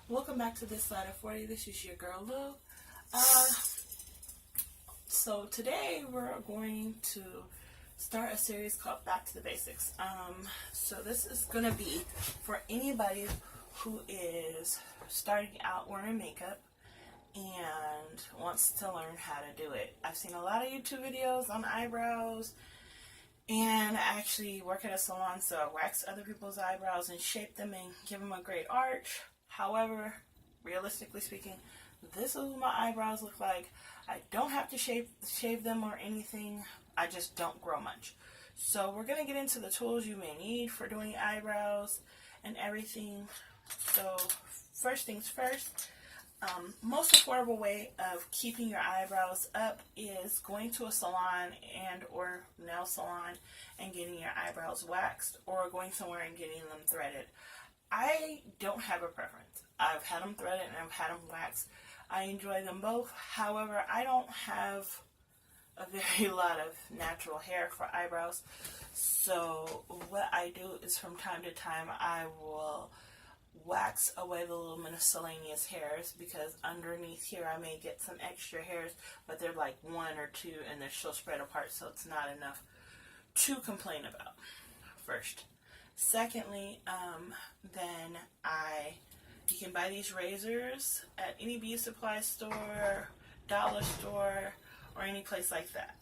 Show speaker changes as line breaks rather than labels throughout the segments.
Welcome back to This Side of 40. This is your girl Lou. So today we're going to start a series called Back to the Basics. So this is going to be for anybody who is starting out wearing makeup and wants to learn how to do it. I've seen a lot of YouTube videos on eyebrows, and I actually work at a salon, so I wax other people's eyebrows and shape them and give them a great arch. However, realistically speaking, this is what my eyebrows look like. I don't have to shave them or anything. I just don't grow much. So we're going to get into the tools you may need for doing eyebrows and everything. So first things first, most affordable way of keeping your eyebrows up is going to a salon and or nail salon and getting your eyebrows waxed, or going somewhere and getting them threaded. I don't have a preference. I've had them threaded and I've had them waxed. I enjoy them both. However, I don't have a very lot of natural hair for eyebrows. So what I do is from time to time I will wax away the little miscellaneous hairs, because underneath here I may get some extra hairs, but they're like one or two and they're still spread apart, so it's not enough to complain about. First. Secondly, then you can buy these razors at any beauty supply store, dollar store, or any place like that.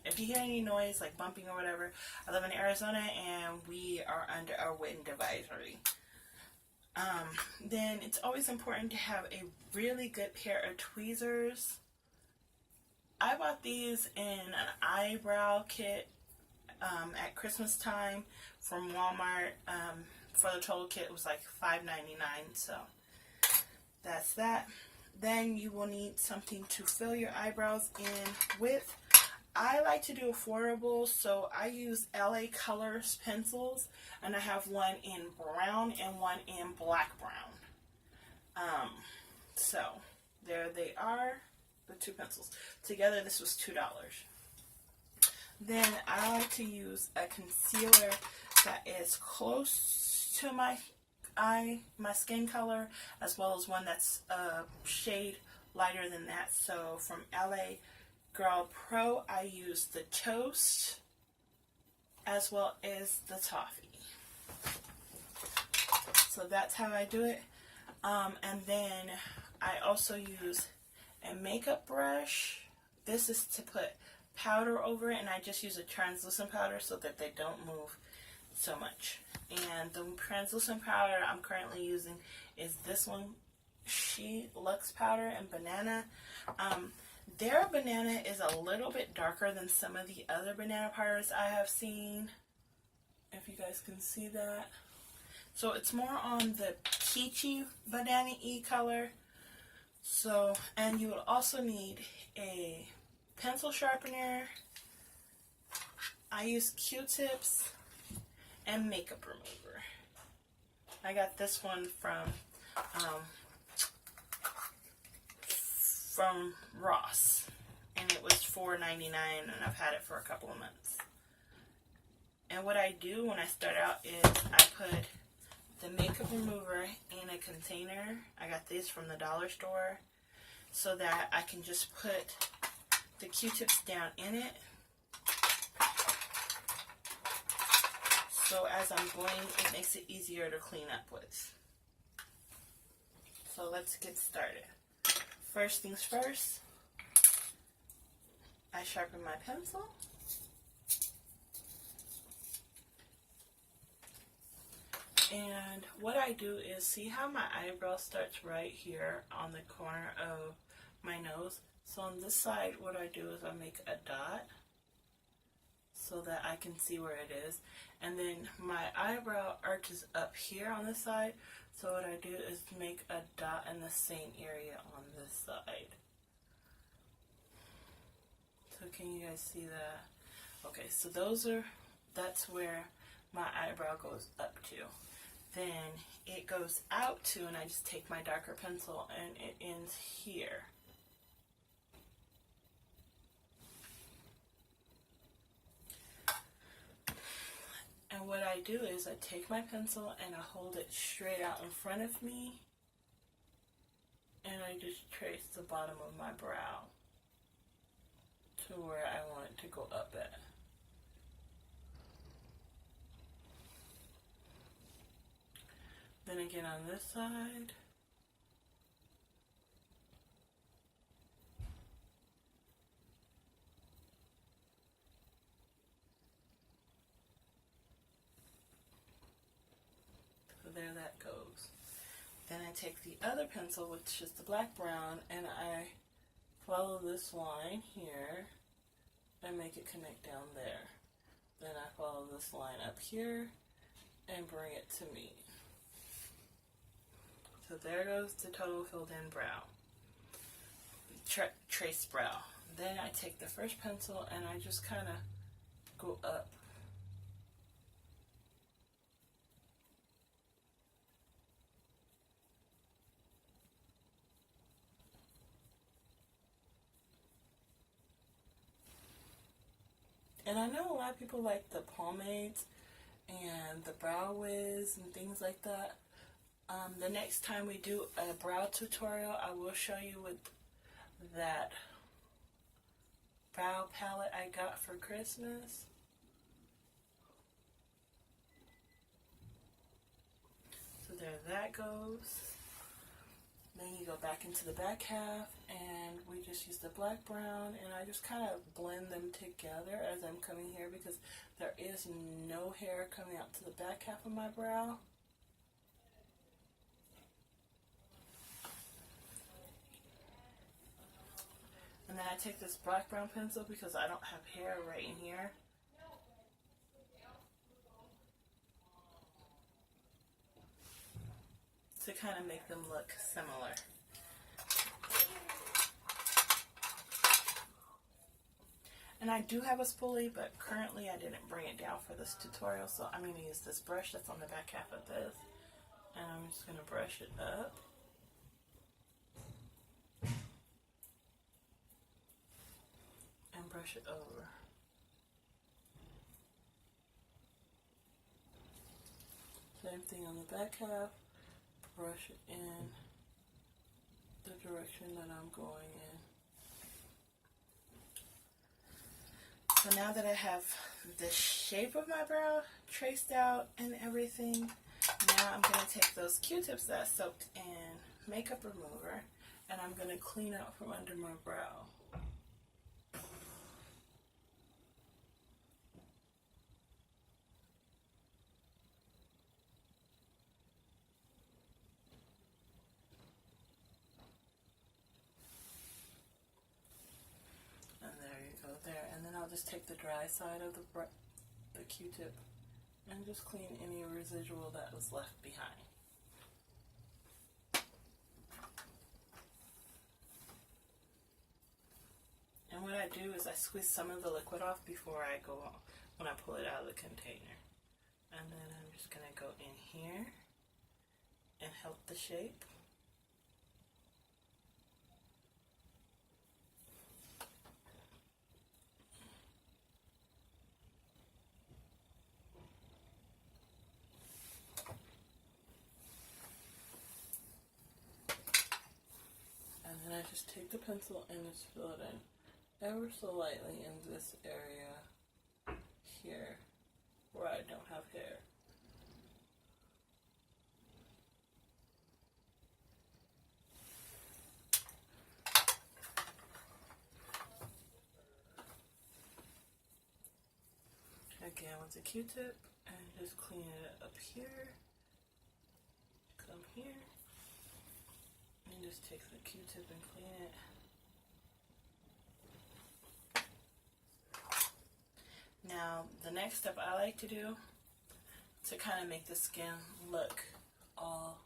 If you hear any noise, like bumping or whatever, I live in Arizona and we are under a wind advisory. Then it's always important to have a really good pair of tweezers. I bought these in an eyebrow kit at Christmas time from Walmart. For the total kit, it was like $5.99, so that's that. Then you will need something to fill your eyebrows in with. I like to do affordable, so I use LA Colors pencils, and I have one in brown and one in black brown. So there they are, the two pencils. Together this was $2. Then I like to use a concealer that is close to my skin color, as well as one that's a shade lighter than that. So from LA Girl Pro, I use the Toast as well as the Toffee. So that's how I do it. And then I also use a makeup brush. This is to put powder over it, and I just use a translucent powder so that they don't move so much. And the translucent powder I'm currently using is this one, She Luxe Powder and Banana. Their banana is a little bit darker than some of the other banana powders I have seen, if you guys can see that. So it's more on the peachy banana-y color. So, and you will also need a pencil sharpener. I use Q-tips and makeup remover. I got this one from Ross, and it was $4.99, and I've had it for a couple of months. And what I do when I start out is I put the makeup remover in a container. I got these from the dollar store, so that I can just put the Q-tips down in it. So as I'm going, it makes it easier to clean up with. So let's get started. First things first, I sharpen my pencil. And what I do is, see how my eyebrow starts right here on the corner of my nose? So on this side, what I do is I make a dot so that I can see where it is. And then my eyebrow arches up here on this side. So what I do is make a dot in the same area on this side. So can you guys see that? Okay, so that's where my eyebrow goes up to. Then it goes out to, and I just take my darker pencil and it ends here. And what I do is I take my pencil and I hold it straight out in front of me, and I just trace the bottom of my brow to where I want it to go up at. Then again on this side. So there that goes. Then I take the other pencil, which is the black brown, and I follow this line here and make it connect down there. Then I follow this line up here and bring it to me. So there goes the total filled in brow, trace brow. Then I take the first pencil and I just kind of go up. And I know a lot of people like the pomades and the brow wiz and things like that. The next time we do a brow tutorial, I will show you with that brow palette I got for Christmas. So there that goes. Then you go back into the back half and we just use the black brown, and I just kind of blend them together as I'm coming here because there is no hair coming out to the back half of my brow. And then I take this black brown pencil because I don't have hair right in here. To kind of make them look similar. And I do have a spoolie, but currently I didn't bring it down for this tutorial, so I'm going to use this brush that's on the back half of this. And I'm just going to brush it up. And brush it over. Same thing on the back half. Brush it in the direction that I'm going in. So now that I have the shape of my brow traced out and everything, now I'm going to take those Q-tips that I soaked in makeup remover and I'm going to clean out from under my brow. I'll just take the dry side of the Q-tip and just clean any residual that was left behind. And what I do is I squeeze some of the liquid off before I go on, when I pull it out of the container. And then I'm just going to go in here and help the shape. And I just take the pencil and just fill it in ever so lightly in this area here where I don't have hair. Again with the Q-tip and just clean it up here. Come here. And just take the Q-tip and clean it. Now, the next step I like to do to kind of make the skin look all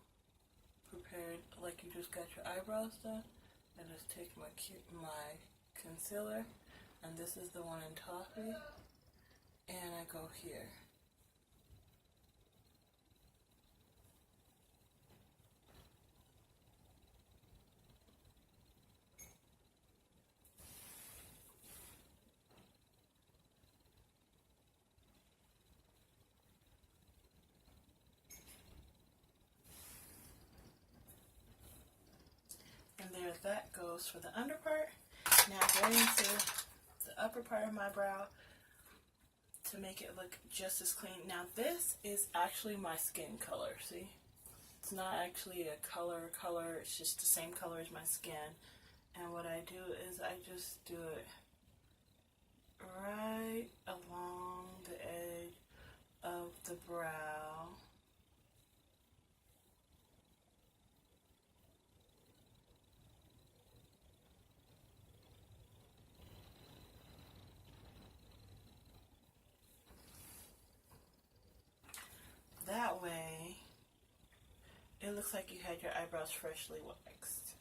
prepared, like you just got your eyebrows done, I just take my concealer, and this is the one in Toffee, and I go here. goes for the under part. Now going into the upper part of my brow to make it look just as clean. Now this is actually my skin color, see? It's not actually a color, it's just the same color as my skin. And what I do is I just do it right along the edge of the brow. That way, it looks like you had your eyebrows freshly waxed.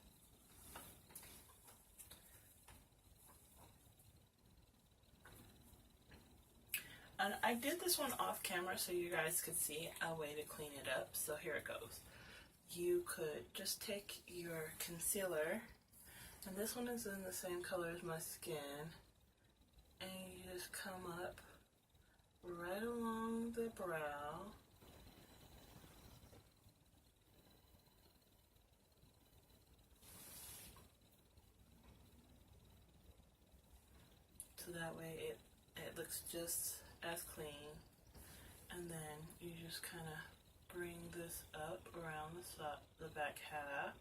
And I did this one off camera so you guys could see a way to clean it up. So here it goes. You could just take your concealer, and this one is in the same color as my skin, and you just come up right along the brow. So that way it looks just as clean. And then you just kind of bring this up around the back half.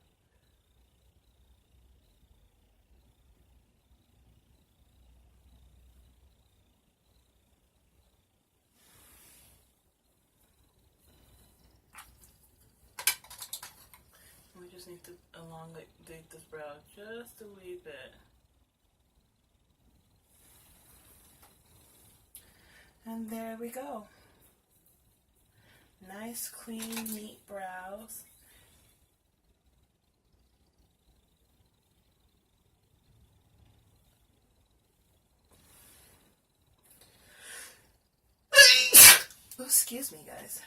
And we just need to elongate this brow just a wee bit. And there we go. Nice, clean, neat brows. Oh, excuse me, guys.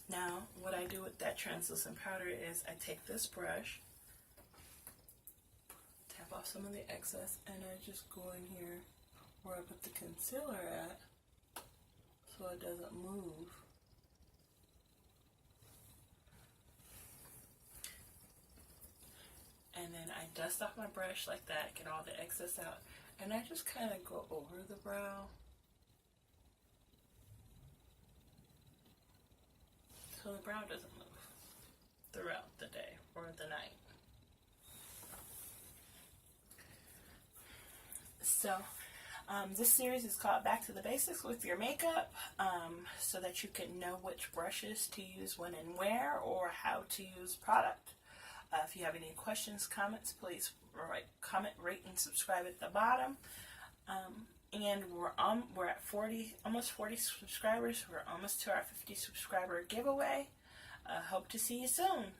Now, what I do with that translucent powder is I take this brush, tap off some of the excess, and I just go in here where I put the concealer at so it doesn't move. And then I dust off my brush like that, get all the excess out, and I just kind of go over the brow so the brow doesn't move throughout the day or the night. So this series is called Back to the Basics with your makeup, so that you can know which brushes to use when and where, or how to use product. If you have any questions, comments, please comment, rate, and subscribe at the bottom. And we're at almost 40 subscribers. We're almost to our 50 subscriber giveaway. Hope to see you soon.